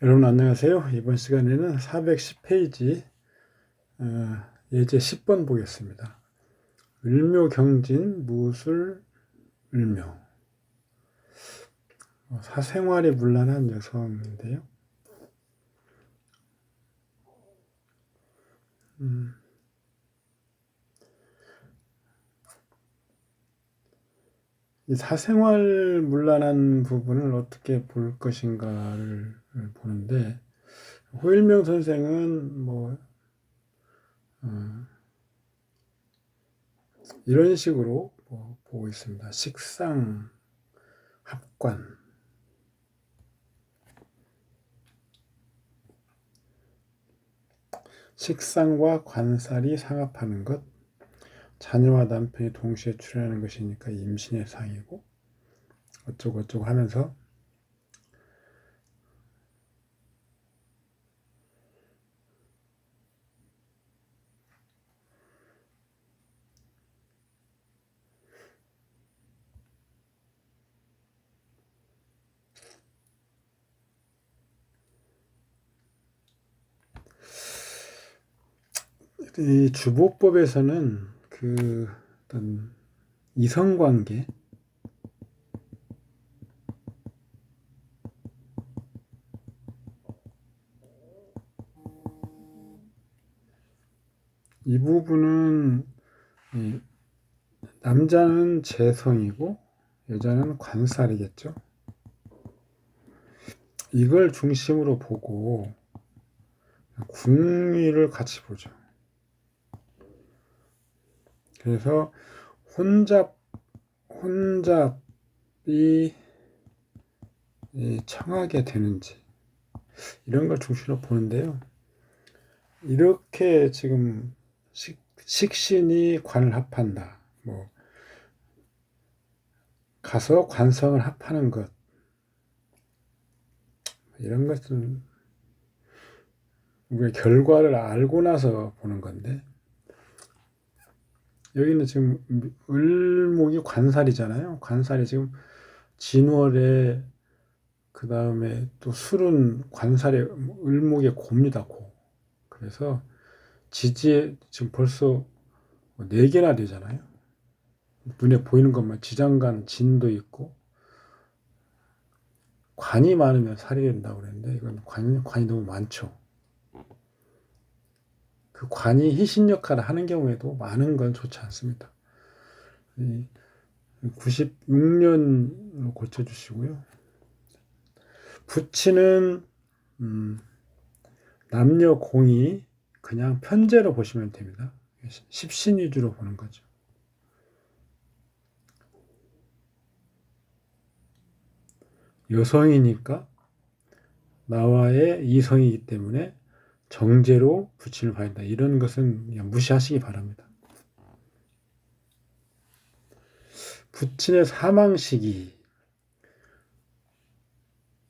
여러분 안녕하세요. 이번 시간에는 410페이지 예제 10번 보겠습니다. 을묘경진 무술 을묘. 사생활이 문란한 여성인데요. 이 사생활 문란한 부분을 어떻게 볼 것인가를 보는데, 호일명 선생은 이런 식으로 보고 있습니다. 식상, 합관. 식상과 관살이 상합하는 것, 자녀와 남편이 동시에 출연하는 것이니까 임신의 상이고 어쩌고 하면서 이 주보법에서는 그 어떤 이성관계, 이 부분은 남자는 재성이고 여자는 관살이겠죠. 이걸 중심으로 보고 궁위를 같이 보죠. 그래서 혼잡이 청하게 되는지 이런 걸 중심으로 보는데요. 이렇게 지금 식신이 관을 합한다. 가서 관성을 합하는 것. 이런 것은 우리가 결과를 알고 나서 보는 건데, 여기는 지금 을목이 관살이잖아요. 관살이 지금 진월에, 그 다음에 또 술은 관살에 을목의 고입니다. 고. 그래서 지지에 지금 벌써 4개나 되잖아요. 눈에 보이는 것만 지장간 진도 있고, 관이 많으면 살이 된다고 그랬는데 이건 관이 너무 많죠. 그 관이 희신 역할을 하는 경우에도 많은 건 좋지 않습니다. 96년으로 고쳐주시고요. 부치는 남녀 공이 그냥 편제로 보시면 됩니다. 십신 위주로 보는 거죠. 여성이니까 나와의 이성이기 때문에 정제로 부친을 봐야 한다. 이런 것은 그냥 무시하시기 바랍니다. 부친의 사망 시기,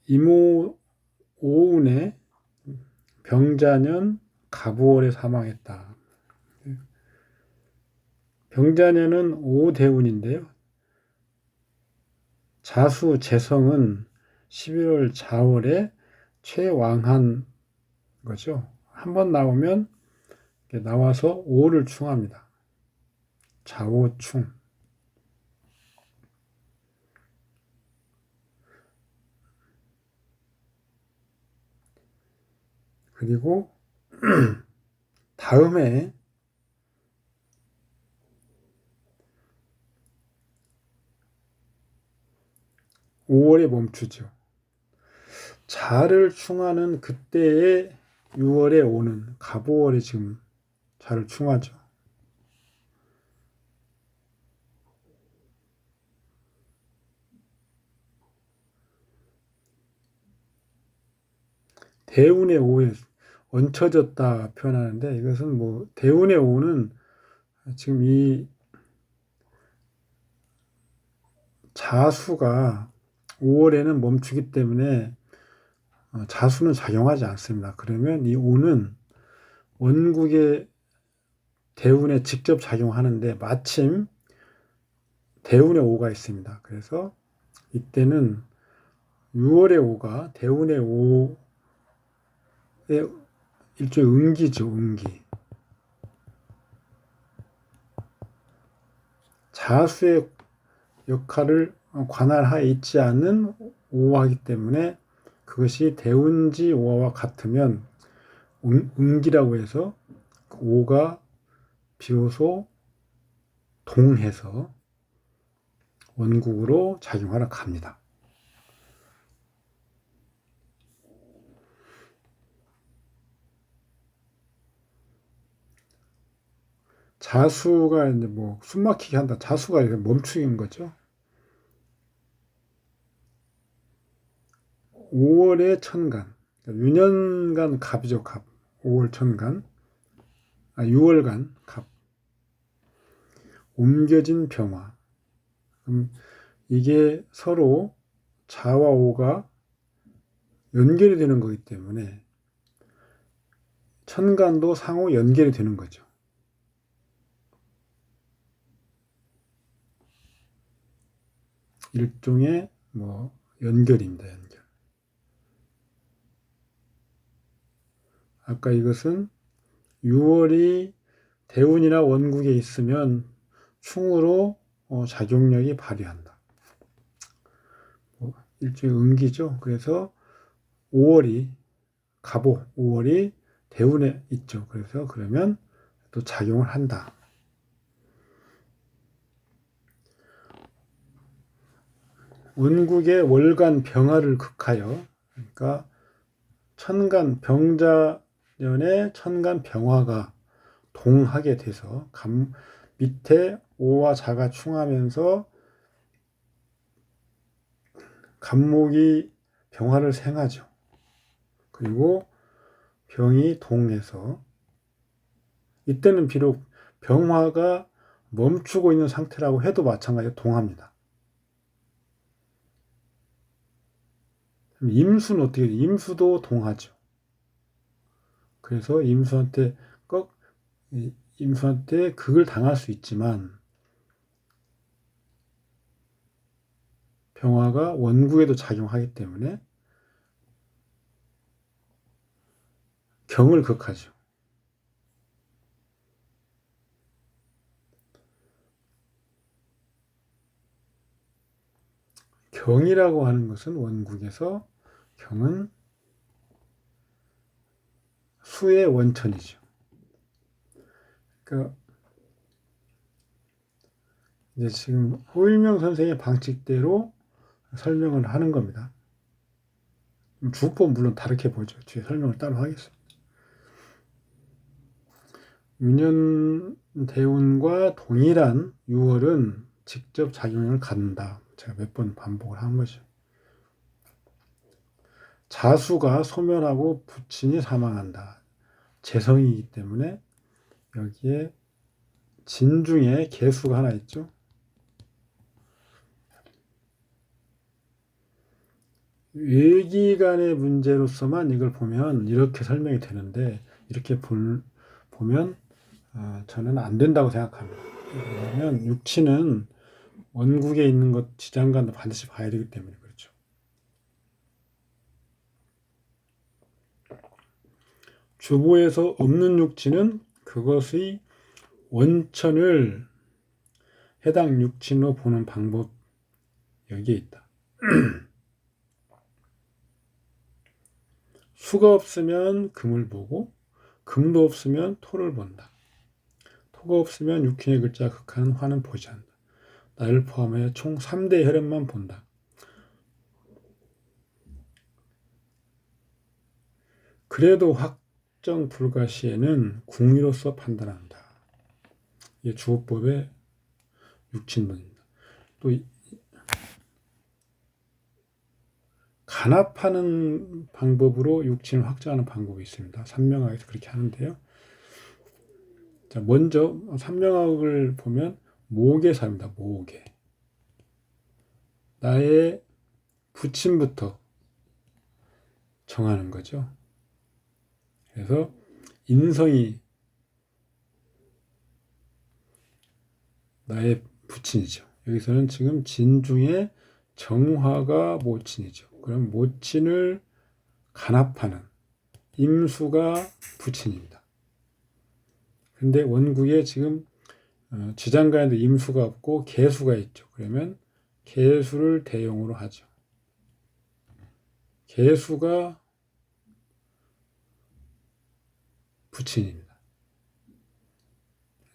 이모 오운에 병자년 가부월에 사망했다. 병자년은 오대운인데요. 자수 재성은 11월 자월에 최왕한 거죠. 한번 나오면 나와서 오를 충합니다. 자오충. 그리고 다음에 5월에 멈추죠. 자를 충하는 그때에 6월에 오는 가보월에 지금 자를 충하죠. 대운의 오에 얹혀졌다 표현하는데, 이것은 대운의 오는 지금 이 자수가 5월에는 멈추기 때문에 자수는 작용하지 않습니다. 그러면 이 오는 원국의 대운에 직접 작용하는데 마침 대운의 오가 있습니다. 그래서 이때는 6월의 오가 대운의 일종의 응기죠, 응기. 자수의 역할을 관할하에 있지 않은 오화이기 때문에 그것이 대운지 오화와 같으면 응기라고 해서 오가 비로소 동해서 원국으로 작용하러 갑니다. 자수가 이제 뭐 숨막히게 한다. 자수가 이렇게 멈추는 거죠. 5월의 천간, 유년간 갑이죠, 갑. 5월 천간, 6월간 갑. 옮겨진 병화. 이게 서로 자와 오가 연결이 되는 거기 때문에 천간도 상호 연결이 되는 거죠. 일종의 뭐 연결입니다, 연결. 아까 이것은 6월이 대운이나 원국에 있으면 충으로 작용력이 발휘한다. 일종의 응기죠. 그래서 5월이 갑오 5월이 대운에 있죠. 그래서 그러면 또 작용을 한다. 원국의 월간 병화를 극하여, 그러니까 천간 병자년에 천간 병화가 동하게 돼서 밑에 오와 자가 충하면서 간목이 병화를 생하죠. 그리고 병이 동해서 이때는 비록 병화가 멈추고 있는 상태라고 해도 마찬가지로 동합니다. 임수는 어떻게 돼요? 임수도 동하죠. 그래서 임수한테 극을 당할 수 있지만 병화가 원국에도 작용하기 때문에 경을 극하죠. 경이라고 하는 것은 원국에서 경은 수의 원천이죠. 그러니까 이제 지금 호일명 선생의 방식대로 설명을 하는 겁니다. 주법 물론 다르게 보죠. 뒤에 설명을 따로 하겠습니다. 유년 대운과 동일한 6월은 직접 작용을 갖는다. 제가 몇 번 반복을 한 거죠. 자수가 소멸하고 부친이 사망한다. 재성이기 때문에 여기에 진중에 개수가 하나 있죠. 외기간의 문제로서만 이걸 보면 이렇게 설명이 되는데 이렇게 보면 저는 안 된다고 생각합니다. 왜냐하면 육친은 원국에 있는 것 지장간도 반드시 봐야 되기 때문에 그렇죠. 주보에서 없는 육친은 그것의 원천을 해당 육친으로 보는 방법 여기에 있다. 수가 없으면 금을 보고 금도 없으면 토를 본다. 토가 없으면 육친의 글자 극한 화는 보지 않는다. 나를 포함해 총 3대 혈연만 본다. 그래도 확정 불가 시에는 궁리로서 판단한다. 이게 주호법의 육친론입니다. 또 간합하는 방법으로 육친을 확정하는 방법이 있습니다. 삼명학에서 그렇게 하는데요. 자, 먼저 삼명학을 보면 모계사입니다. 모계. 나의 부친부터 정하는 거죠. 그래서 인성이 나의 부친이죠. 여기서는 지금 진중에 정화가 모친이죠. 그럼 모친을 간합하는 임수가 부친입니다. 근데 원국에 지금 지장간에도 임수가 없고 계수가 있죠. 그러면 계수를 대용으로 하죠. 계수가 부친입니다.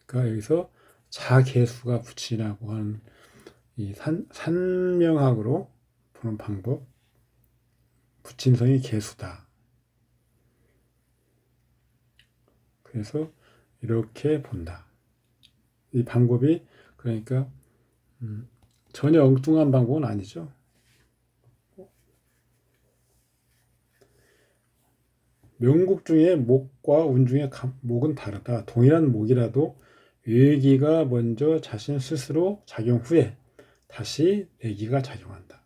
그러니까 여기서 자계수가 부친이라고 하는 이 산명학으로 보는 방법, 부친성이 계수다. 그래서 이렇게 본다. 이 방법이 그러니까 전혀 엉뚱한 방법은 아니죠. 명국 중에 목과 운 중에 목은 다르다. 동일한 목이라도 외기가 먼저 자신 스스로 작용 후에 다시 내기가 작용한다.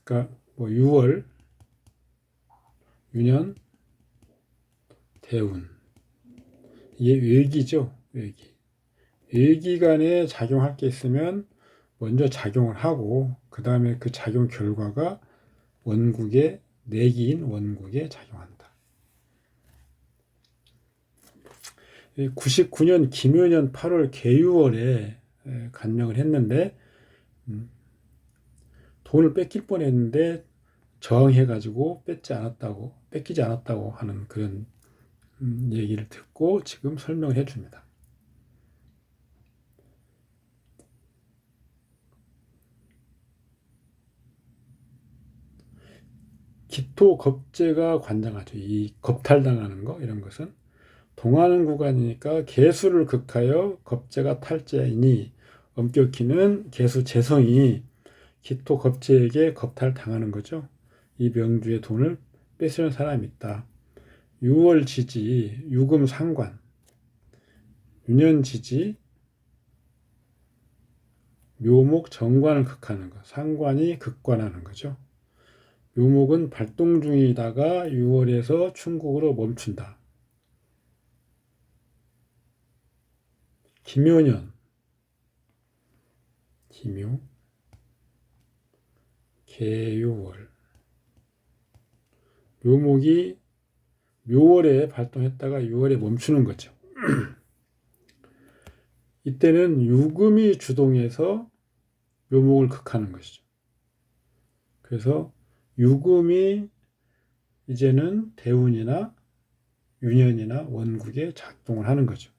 그러니까 뭐 6월, 유년, 대운 이게 외기죠. 외기. 외기간에 작용할 게 있으면 먼저 작용을 하고 그 다음에 그 작용 결과가 원국의 내기인 원국에 작용한다. 99년 김효년 8월 개유월에 간명을 했는데 돈을 뺏길 뻔했는데 저항해가지고 뺏기지 않았다고 하는 그런 얘기를 듣고 지금 설명을 해줍니다. 기토 겁재가 관장하죠. 이 겁탈당하는 거 이런 것은 동하는 구간이니까 개수를 극하여 겁재가 탈재이니 엄격히는 개수 재성이 기토 겁재에게 겁탈당하는 거죠. 이 명주의 돈을 뺏으려는 사람이 있다. 6월 지지, 유금 상관, 유년 지지, 묘목 정관을 극하는 것, 상관이 극관하는 거죠. 묘목은 발동 중이다가 6월에서 충국으로 멈춘다. 김효년, 김효, 개요월. 묘목이 묘월에 발동했다가 6월에 멈추는 거죠. 이때는 유금이 주동해서 묘목을 극하는 것이죠. 그래서 유금이 이제는 대운이나 유년이나 원국에 작동을 하는 거죠.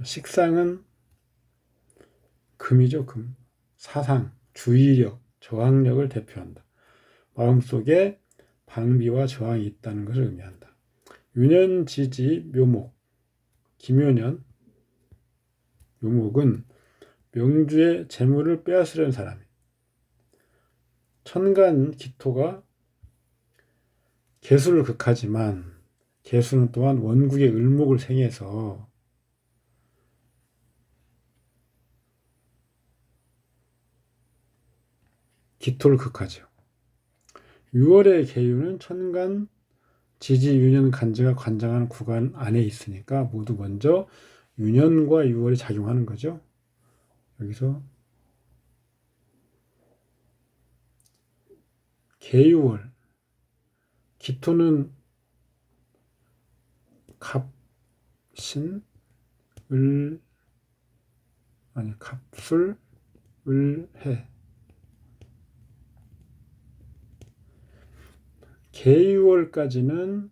식상은 금이죠. 금. 사상, 주의력, 저항력을 대표한다. 마음속에 방비와 저항이 있다는 것을 의미한다. 유년, 지지, 묘목, 김유년, 묘목은 명주의 재물을 빼앗으려는 사람이. 천간 기토가 개수를 극하지만 개수는 또한 원국의 을목을 생해서 기토를 극하죠. 6월의 계유는 천간, 지지, 유년, 간제가 관장하는 구간 안에 있으니까 모두 먼저 유년과 6월이 작용하는 거죠. 여기서 계유월, 기토는 갑신, 갑술, 해. 계유월까지는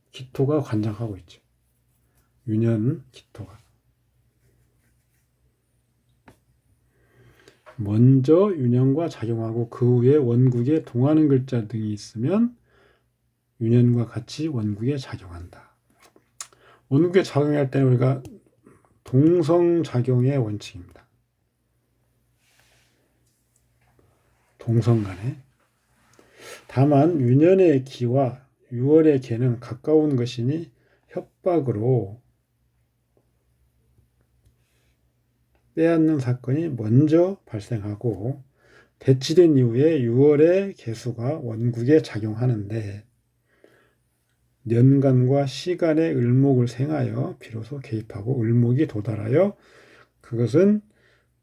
기토가 관장하고 있죠. 유년 기토가. 먼저 유년과 작용하고 그 후에 원국에 동하는 글자 등이 있으면 유년과 같이 원국에 작용한다. 원국에 작용할 때는 우리가 동성작용의 원칙입니다. 동성간에. 다만 유년의 기와 6월의 개는 가까운 것이니 협박으로 빼앗는 사건이 먼저 발생하고 대치된 이후에 6월의 개수가 원국에 작용하는데 년간과 시간의 을목을 생하여 비로소 개입하고 을목이 도달하여 그것은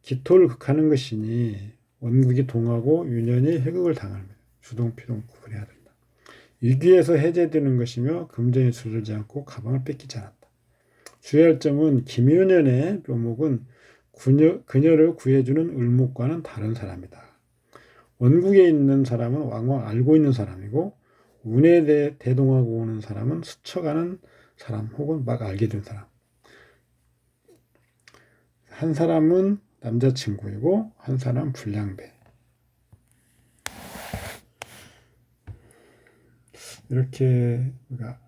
기토를 극하는 것이니 원국이 동하고 유년이 해극을 당합니다. 주동, 피동 구분해야 된다. 위기에서 해제되는 것이며 금전이 두들지 않고 가방을 뺏기지 않았다. 주의할 점은 김윤현의 묘목은 그녀를 구해주는 을목과는 다른 사람이다. 원국에 있는 사람은 왕왕 알고 있는 사람이고 운에 대해 대동하고 오는 사람은 스쳐가는 사람 혹은 막 알게 된 사람. 한 사람은 남자친구이고 한 사람은 불량배. 이렇게 우리가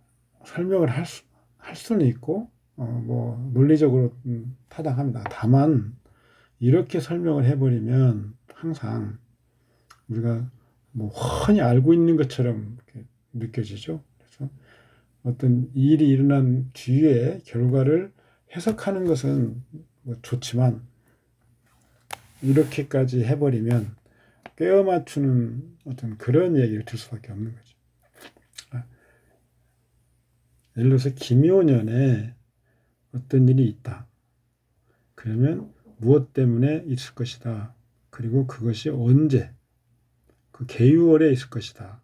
설명을 할 수는 있고 뭐 논리적으로 타당합니다. 다만 이렇게 설명을 해버리면 항상 우리가 뭐 훤히 알고 있는 것처럼 이렇게 느껴지죠. 그래서 어떤 일이 일어난 뒤에 결과를 해석하는 것은 뭐 좋지만 이렇게까지 해버리면 꿰어 맞추는 어떤 그런 얘기를 들 수밖에 없는 거죠. 예를 들어서 김효년에 어떤 일이 있다. 그러면 무엇 때문에 있을 것이다. 그리고 그것이 언제, 그 계유월에 있을 것이다.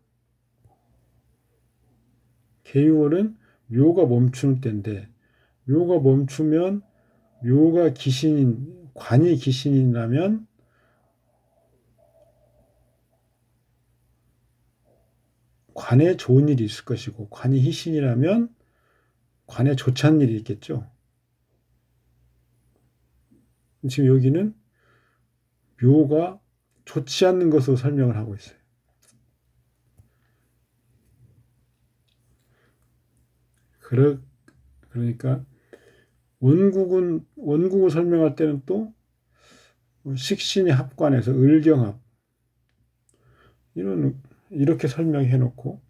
계유월은 묘가 멈추는 때인데 묘가 멈추면 묘가 귀신인, 관이 귀신이라면 관에 좋은 일이 있을 것이고 관이 희신이라면 관에 좋지 않은 일이 있겠죠. 지금 여기는 묘가 좋지 않는 것으로 설명을 하고 있어요. 그러니까 원국을 설명할 때는 또 식신의 합관에서 을경합 이렇게 설명해 놓고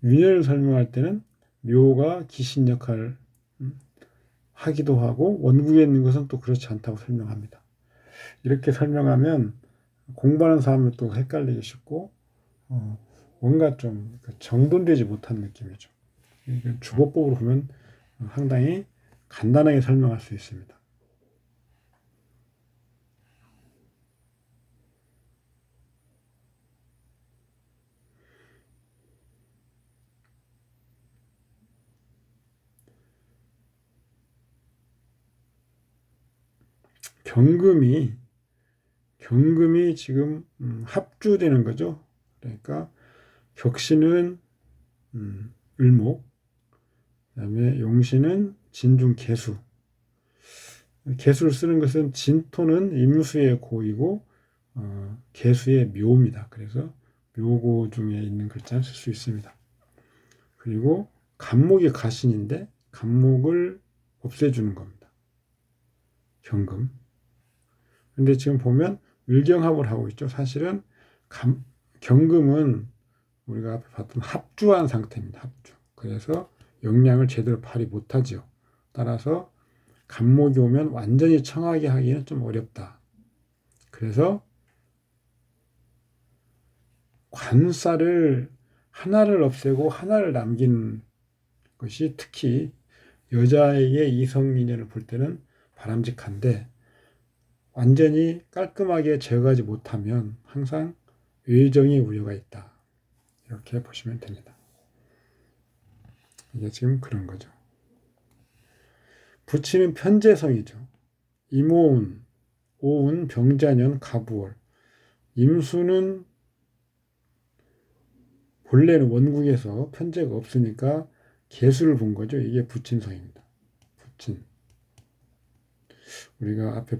윤회를 설명할 때는 묘가 귀신 역할을 하기도 하고 원국에 있는 것은 또 그렇지 않다고 설명합니다. 이렇게 설명하면 공부하는 사람은 또 헷갈리기 쉽고 뭔가 좀 정돈되지 못한 느낌이죠. 주보법으로 보면 상당히 간단하게 설명할 수 있습니다. 경금이 지금 합주되는 거죠. 그러니까 격신은 을목, 그다음에 용신은 진중 개수. 개수를 쓰는 것은 진토는 임수의 고이고 개수의 묘입니다. 그래서 묘고 중에 있는 글자를 쓸 수 있습니다. 그리고 간목이 가신인데 간목을 없애주는 겁니다. 경금. 근데 지금 보면 을경합을 하고 있죠. 사실은 경금은 우리가 앞에 봤던 합주한 상태입니다. 합주. 그래서 영양을 제대로 발휘 못하죠. 따라서 간목이 오면 완전히 청하게 하기는 좀 어렵다. 그래서 관살을 하나를 없애고 하나를 남긴 것이 특히 여자에게 이성인연을 볼 때는 바람직한데 완전히 깔끔하게 제거하지 못하면 항상 외정의 우려가 있다. 이렇게 보시면 됩니다. 이게 지금 그런 거죠. 부치는 편재성이죠. 임오운, 오운, 병자년, 가부월. 임수는 본래는 원국에서 편재가 없으니까 개수를 본 거죠. 이게 부친성입니다. 부친. 우리가 앞에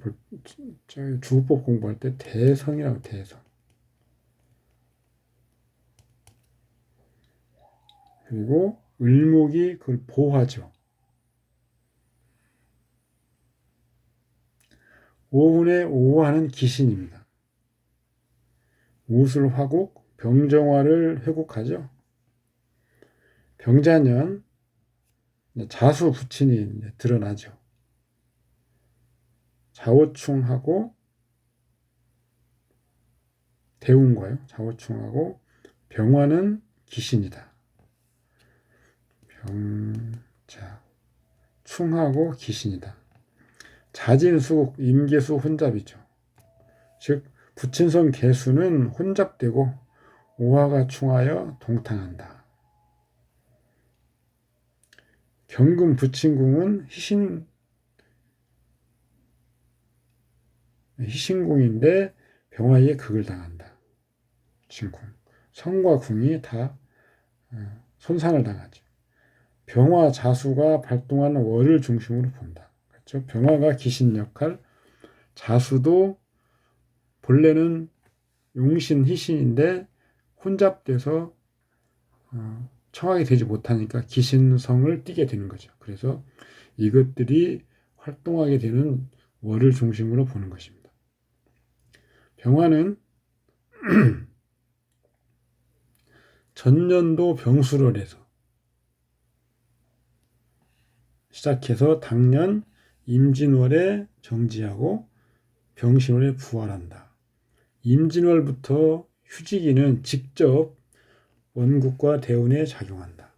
주법 공부할 때 대성이라고 대성. 그리고 을목이 그걸 보호하죠. 오운에 오호하는 기신입니다. 우술 화국, 병정화를 회국하죠. 병자년, 자수 부친이 드러나죠. 자오충하고 대운과요. 자오충하고 병화는 기신이다. 병자 충하고 기신이다. 자진수국 임계수 혼잡이죠. 즉 부친성 개수는 혼잡되고 오화가 충하여 동탕한다. 경금 부친궁은 희신궁인데 병화에 극을 당한다. 진궁. 성과 궁이 다 손상을 당하죠. 병화 자수가 발동하는 월을 중심으로 본다. 그렇죠? 병화가 기신 역할, 자수도 본래는 용신, 희신인데 혼잡돼서 청하게 되지 못하니까 기신성을 띠게 되는 거죠. 그래서 이것들이 활동하게 되는 월을 중심으로 보는 것입니다. 병화는 전년도 병수월에서 시작해서 당년 임진월에 정지하고 병신월에 부활한다. 임진월부터 휴지기는 직접 원국과 대운에 작용한다.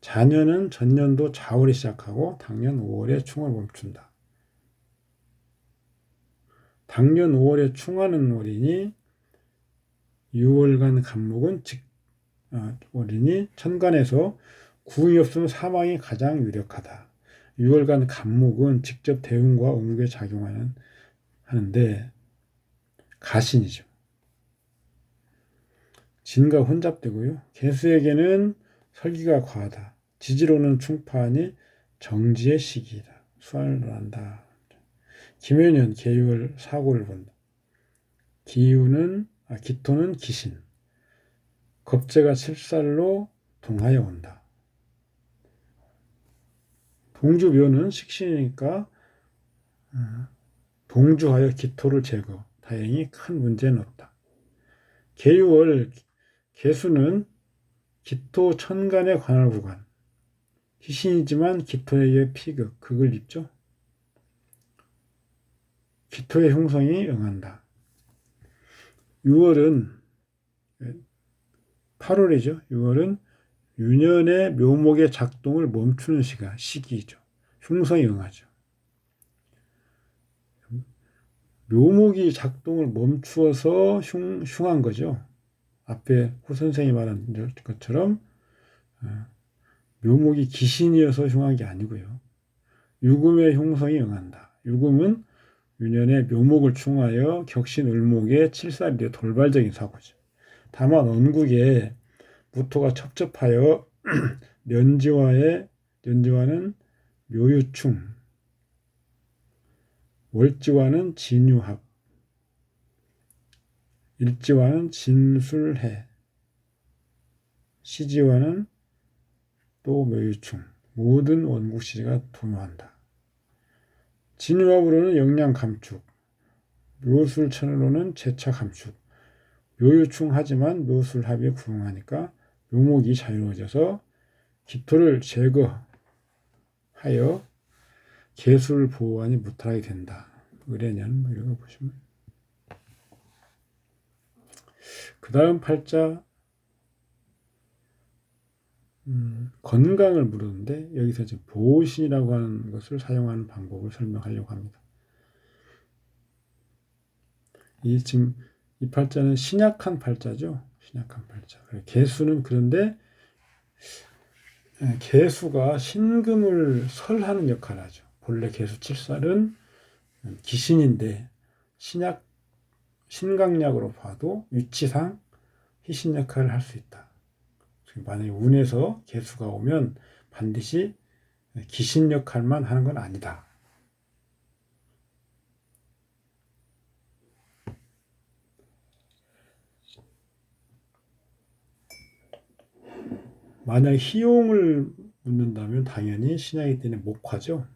자녀는 전년도 자월에 시작하고 당년 5월에 충을 멈춘다. 당년 5월에 충하는 월이니 6월간 간목은 월이니 천간에서 구응이 없으면 사망이 가장 유력하다. 6월간 간목은 직접 대운과 음국에 하는데 가신이죠. 진과 혼잡되고요. 개수에게는 설기가 과하다. 지지로는 충파하니 정지의 시기이다. 수환을 한다. 김연년 계율 사고를 본다. 기토는 기신. 겁재가 7살로 동하여 온다. 동주묘는 식신이니까 동주하여 기토를 제거. 다행히 큰 문제는 없다. 계유월 개수는 기토 천간의 관할 구간. 희신이지만 기토에 의해 피극, 극을 입죠. 기토의 형성이 응한다. 6월은 8월이죠. 6월은 유년의 묘목의 작동을 멈추는 시기이죠. 흉성이 응하죠. 묘목이 작동을 멈추어서 흉한 거죠. 앞에 호 선생이 말한 것처럼 묘목이 기신이어서 흉한 게 아니고요. 유금의 흉성이 응한다. 유금은 유년의 묘목을 충하여 격신 을목의 칠살이되 돌발적인 사고죠. 다만 원국에 무토가 첩첩하여 년지와는 묘유충, 월지와는 진유합, 일지와는 진술해, 시지와는 또 묘유충, 모든 원국 시지가 동요한다. 진유합으로는 영양 감축, 묘술천으로는 재차 감축, 묘유충하지만 묘술합이 구응하니까 묘목이 자유로워져서 기토를 제거하여 개수를 보호하니 무탈하게 된다. 의례년 이런 거 보시면 그 다음 팔자 건강을 물었는데 여기서 지금 보신이라고 하는 것을 사용하는 방법을 설명하려고 합니다. 지금 이 팔자는 신약한 팔자죠. 신약한 팔자. 개수는 그런데 개수가 신금을 설하는 역할을 하죠. 본래 개수 7살은 기신인데 신강약으로 봐도 위치상 희신 역할을 할 수 있다. 만약에 운에서 개수가 오면 반드시 기신 역할만 하는 건 아니다. 만약 희용을 묻는다면 당연히 신약이기 때문에 목화죠.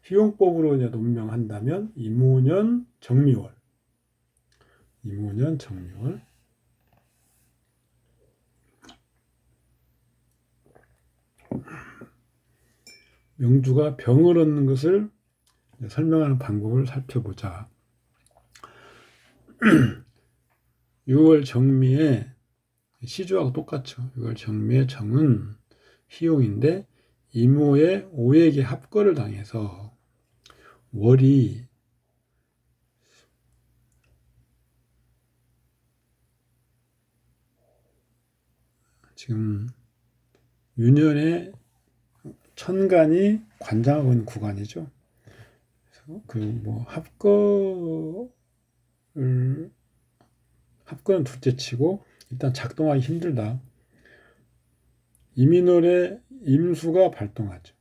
희용법으로 논명한다면 이모년 정미월. 명주가 병을 얻는 것을 설명하는 방법을 살펴보자. 6월 정미에 시주하고 똑같죠. 6월 정미의 정은 희용인데 이모의 오에게 합거를 당해서 월이 지금 유년의 천간이 관장하고 있는 구간이죠. 합건은 둘째치고 일단 작동하기 힘들다. 이민월에 임수가 발동하죠.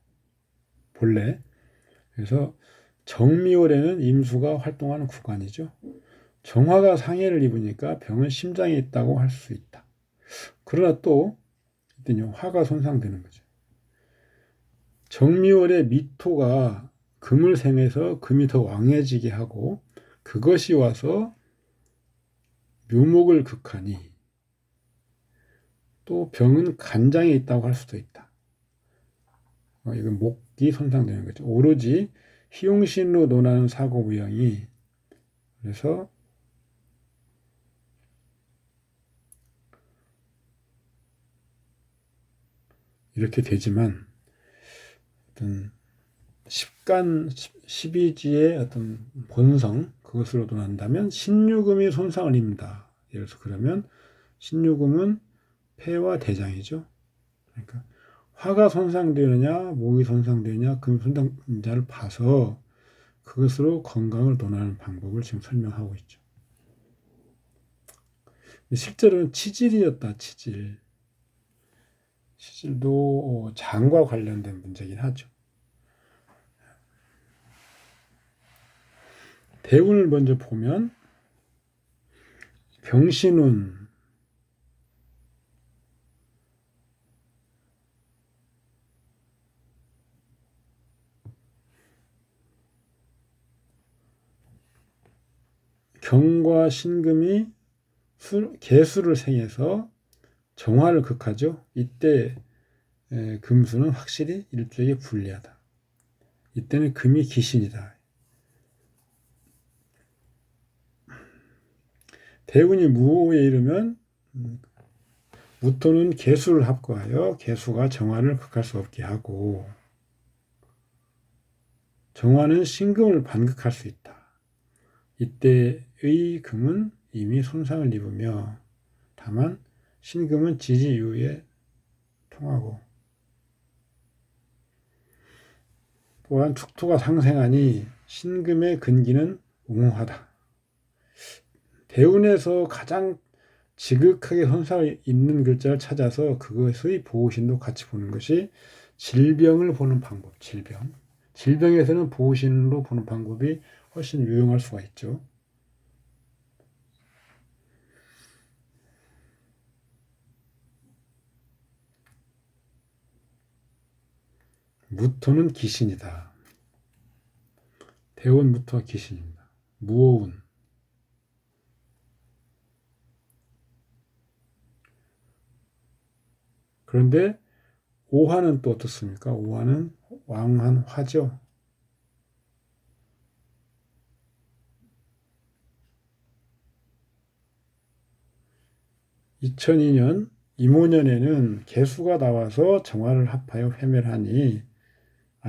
본래. 그래서 정미월에는 임수가 활동하는 구간이죠. 정화가 상해를 입으니까 병은 심장에 있다고 할 수 있다. 그러나 또 이때는 화가 손상되는 거죠. 정미월에 미토가 금을 생해서 금이 더 왕해지게 하고 그것이 와서 묘목을 극하니 또 병은 간장에 있다고 할 수도 있다. 이건 목이 손상되는 거죠. 오로지 희용신으로 논하는 사고 유형이 그래서 이렇게 되지만 어떤 십간, 십이지의 어떤 본성 그것으로 논한다면 신유금이 손상을 입는다. 예를 들어서 그러면 신유금은 폐와 대장이죠. 그러니까 화가 손상되느냐 목이 손상되느냐 금이 손상되느냐를 봐서 그것으로 건강을 논하는 방법을 지금 설명하고 있죠. 실제로는 치질이었다. 치질도 장과 관련된 문제긴 하죠. 대운을 먼저 보면 병신운 경과 신금이 개수를 생해서 정화를 극하죠. 이때 금수는 확실히 일주에게 불리하다. 이때는 금이 기신이다. 대운이 무호에 이르면 무토는 개수를 합구하여 개수가 정화를 극할 수 없게 하고 정화는 신금을 반극할 수 있다. 이때의 금은 이미 손상을 입으며 다만 신금은 지지 이후에 통하고 또한 축토가 상생하니 신금의 근기는 웅후하다. 대운에서 가장 지극하게 손상을 입는 글자를 찾아서 그것의 보호신도 같이 보는 것이 질병을 보는 방법. 질병에서는 보호신으로 보는 방법이 훨씬 유용할 수가 있죠. 무토는 기신이다. 대운 무토가 기신입니다. 무호운. 그런데 오화는 또 어떻습니까? 오화는 왕한화죠. 2002년 임오년에는 개수가 나와서 정화를 합하여 회멸하니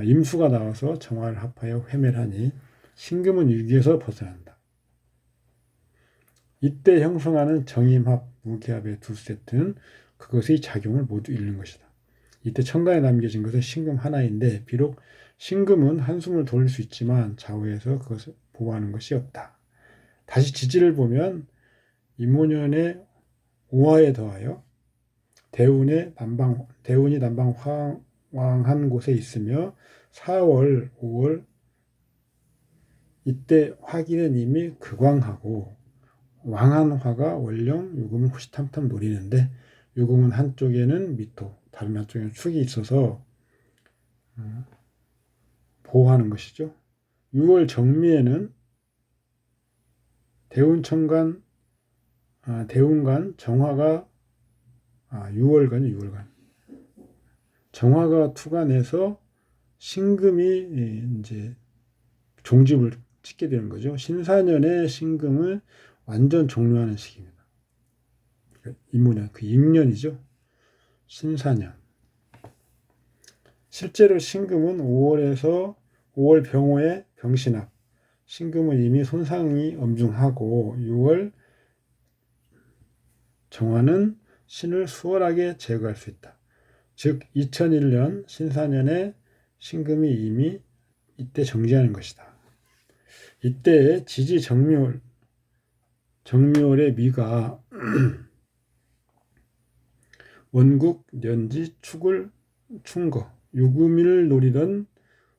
임수가 나와서 정화를 합하여 회멸하니 신금은 위기에서 벗어난다. 이때 형성하는 정임합, 무기합의 두 세트는 그것의 작용을 모두 잃는 것이다. 이때 천간에 남겨진 것은 신금 하나인데 비록 신금은 한숨을 돌릴 수 있지만 좌우에서 그것을 보호하는 것이 없다. 다시 지지를 보면 임오년의 오화에 더하여 대운이 남방 황한 곳에 있으며 4월, 5월 이때 화기는 이미 극왕하고 왕한화가 원령 유금을 호시탐탐 노리는데 유금은 한쪽에는 미토, 다른 한쪽에는 축이 있어서 보호하는 것이죠. 6월 정미에는 대운간 정화가 6월간 정화가 투간해서 신금이 이제 종집을 찍게 되는 거죠. 신사년에 신금을 완전 종료하는 시기입니다. 임오년, 그 임년이죠. 신사년. 실제로 신금은 5월 병호에 병신합. 신금은 이미 손상이 엄중하고 6월 정화는 신을 수월하게 제거할 수 있다. 즉 2001년 신사년에 신금이 이미 이때 정지하는 것이다. 이때 지지 정묘월의 미가 원국 년지 축을 충거 유금을 노리던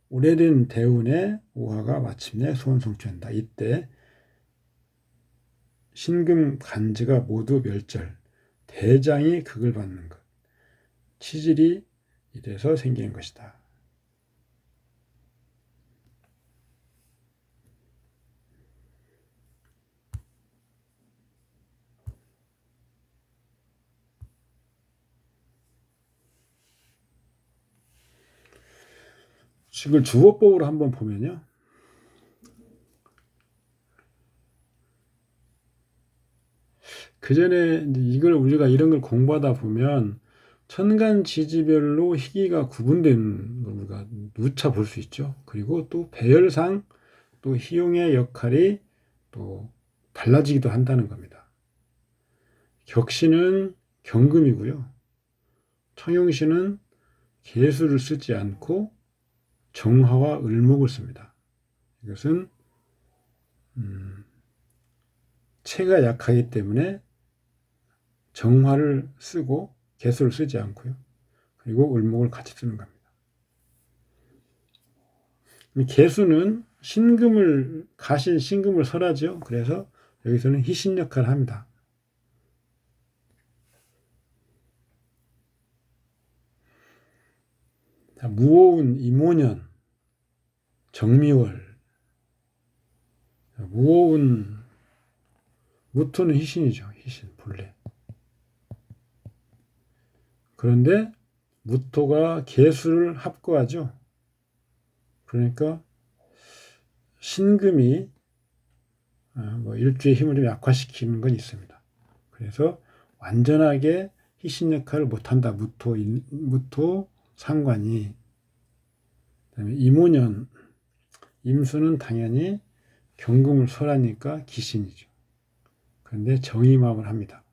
오래된 대운의 오화가 마침내 소원성취한다. 이때 신금 간지가 모두 멸절, 대장이 극을 받는 것, 치질이 이래서 생기는 것이다. 이걸 주어법으로 한번 보면요. 그 전에 이걸 우리가 이런 걸 공부하다 보면 천간 지지별로 희기가 구분된 걸 우리가 누차 볼 수 있죠. 그리고 또 배열상 또 희용의 역할이 또 달라지기도 한다는 겁니다. 격신은 경금이고요. 청용신은 개수를 쓰지 않고 정화와 을목을 씁니다. 이것은 체가 약하기 때문에 정화를 쓰고 개수를 쓰지 않고요. 그리고 을목을 같이 쓰는 겁니다. 개수는 가신 신금을 설하죠. 그래서 여기서는 희신 역할을 합니다. 자, 무오운 이모년 정미월. 무오운 무토는 희신이죠. 희신 본래. 그런데 무토가 개수를 합거하죠. 그러니까 신금이 일주의 힘을 좀 약화시키는 건 있습니다. 그래서 완전하게 희신 역할을 못한다. 무토 상관이. 그다음에 이모년 임수는 당연히 경금을 설하니까 기신이죠. 그런데 정임합을 합니다.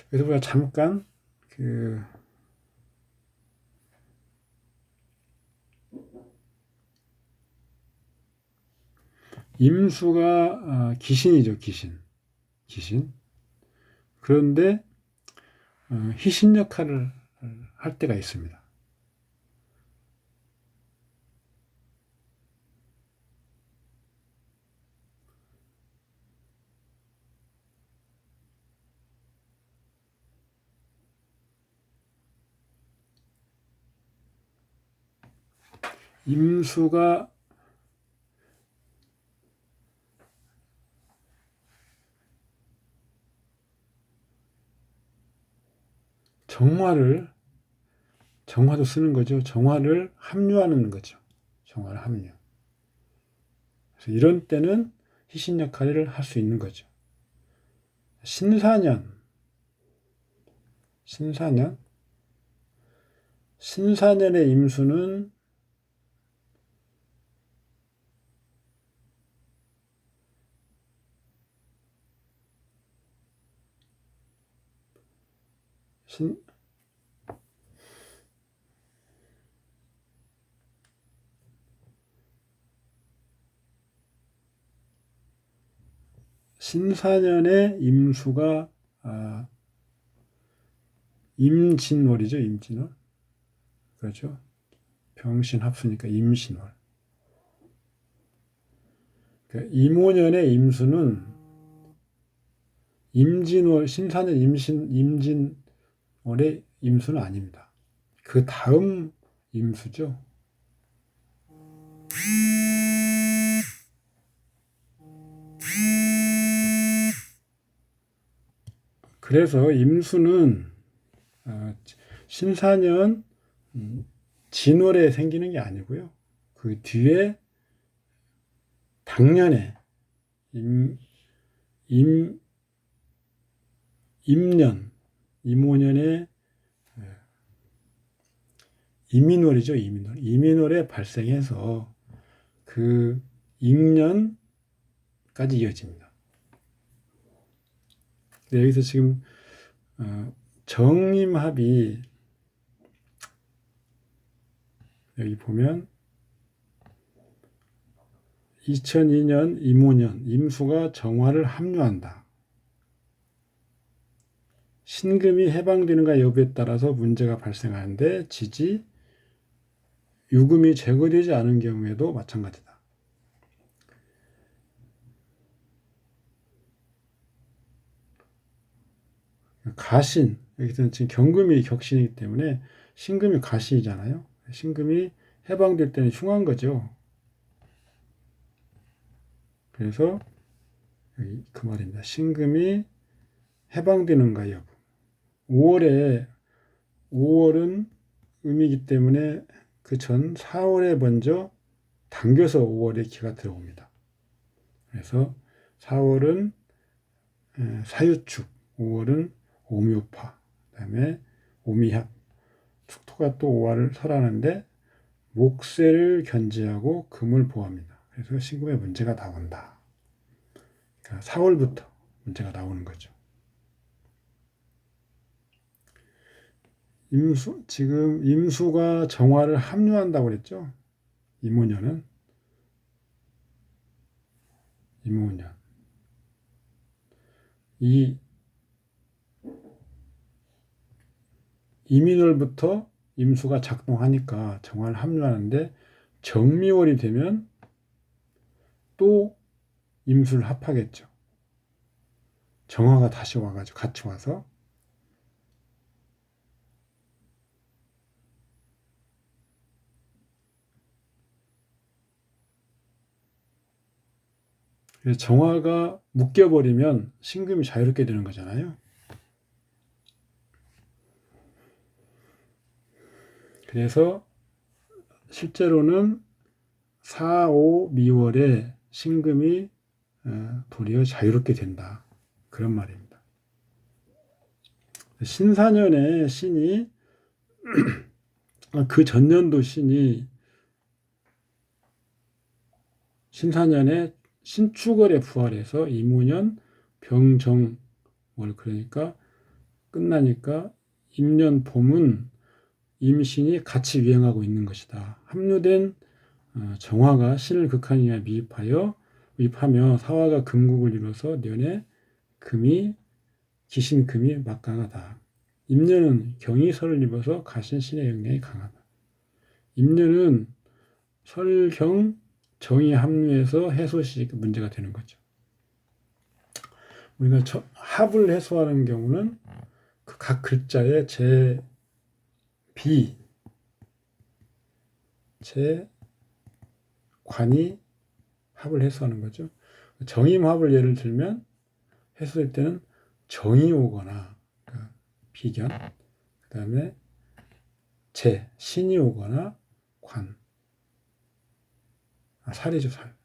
그래서 우리가 잠깐 임수가 기신이죠. 기신. 그런데 희신 역할을 할 때가 있습니다. 임수가 정화도 쓰는 거죠. 정화를 합류하는 거죠. 정화를 합류. 그래서 이런 때는 희신 역할을 할 수 있는 거죠. 신사년의 임수는 신사년의 임수가 임진월이죠. 임진월. 그렇죠. 병신 합수니까 임신월. 그러니까 이모년의 임수는 임진월, 신사년 임진월의 임수는 아닙니다. 그 다음 임수죠. 그래서 임수는 신사년 진월에 생기는 게 아니고요. 그 뒤에 당년에 임년, 이모년에 이민월이죠. 이민월. 이민월에 발생해서 그 임년까지 이어집니다. 여기서 지금 정임합이 여기 보면 2002년 임오년 임수가 정화를 합류한다. 신금이 해방되는가 여부에 따라서 문제가 발생하는데 지지 유금이 제거되지 않은 경우에도 마찬가지다. 가신, 여기서는 지금 경금이 격신이기 때문에 신금이 가신이잖아요. 신금이 해방될 때는 흉한 거죠. 그래서 여기 그 말입니다. 신금이 해방되는가 여부. 5월은 음이기 때문에 그 전 4월에 먼저 당겨서 5월에 기가 들어옵니다. 그래서 4월은 사유축, 5월은 오묘파, 그 다음에 오미합, 축토가 또 5화를 설하는데 목세를 견지하고 금을 보합니다. 그래서 신금에 문제가 나온다. 그러니까 4월부터 문제가 나오는 거죠. 지금 임수가 정화를 합류한다고 그랬죠? 임오년. 이 이민월부터 임수가 작동하니까 정화를 합류하는데 정미월이 되면 또 임수를 합하겠죠. 정화가 다시 와가지고 같이 와서 정화가 묶여버리면 신금이 자유롭게 되는 거잖아요. 그래서 실제로는 4, 5, 미월에 신금이 도리어 자유롭게 된다. 그런 말입니다. 신사년에 신이 그 전년도 신이 신사년에 신축월에 부활해서 임오년 병정월 그러니까 끝나니까 임년 봄은 임신이 같이 유행하고 있는 것이다. 합류된 정화가 신을 극한이나 미입하며 사화가 금국을 이뤄서 년에 기신금이 막강하다. 임년은 경이설을 입어서 가신신의 영향이 강하다. 임년은 설경 정이 합류해서 해소시 문제가 되는 거죠. 우리가 합을 해소하는 경우는 그 각 글자의 관이 합을 해소하는 거죠. 정임합을 예를 들면 해소될 때는 정이 오거나 그러니까 비견, 그 다음에 신이 오거나 살이죠, 살.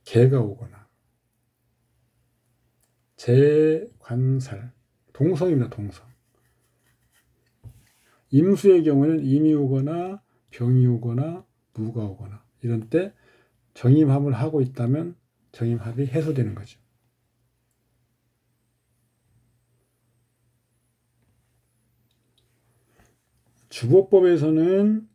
개가 오거나 재관살, 동성입니다, 동성. 임수의 경우는 임이 오거나 병이 오거나 무가 오거나 이런 때 정임합을 하고 있다면 정임합이 해소되는 거죠. 주보법에서는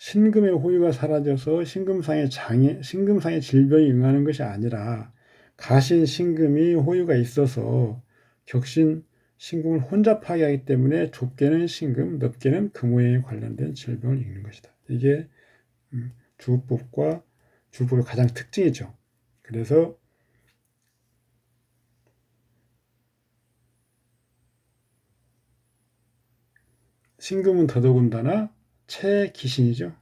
신금의 호유가 사라져서 신금상의 질병이 응하는 것이 아니라 가신 신금이 호유가 있어서 격신 신금을 혼자 파괴하기 때문에 좁게는 신금, 넓게는 금호에 관련된 질병을 읽는 것이다. 이게 주법의 가장 특징이죠. 그래서 신금은 더더군다나 체기신이죠.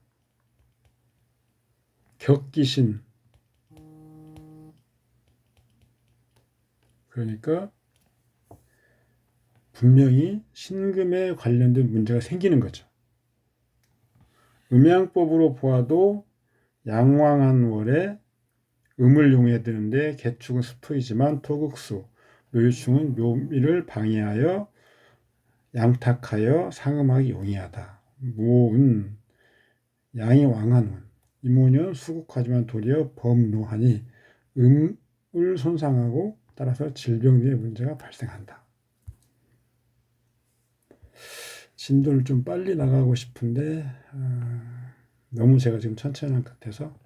격기신. 그러니까 분명히 신금에 관련된 문제가 생기는 거죠. 음양법으로 보아도 양왕한 월에 음을 용해야 되는데 개축은 수토이지만 토극수, 묘유충은 묘미를 방해하여 양탁하여 상음하기 용이하다. 무은 양이 왕한 운. 이무는 수국하지만 도리어 범노하니 음을 손상하고 따라서 질병 등의 문제가 발생한다. 진도를 좀 빨리 나가고 싶은데 너무 제가 지금 천천히 한 것 같아서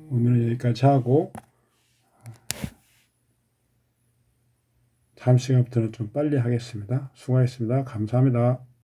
오늘은 여기까지 하고 다음 시간부터는 좀 빨리 하겠습니다. 수고하셨습니다. 감사합니다.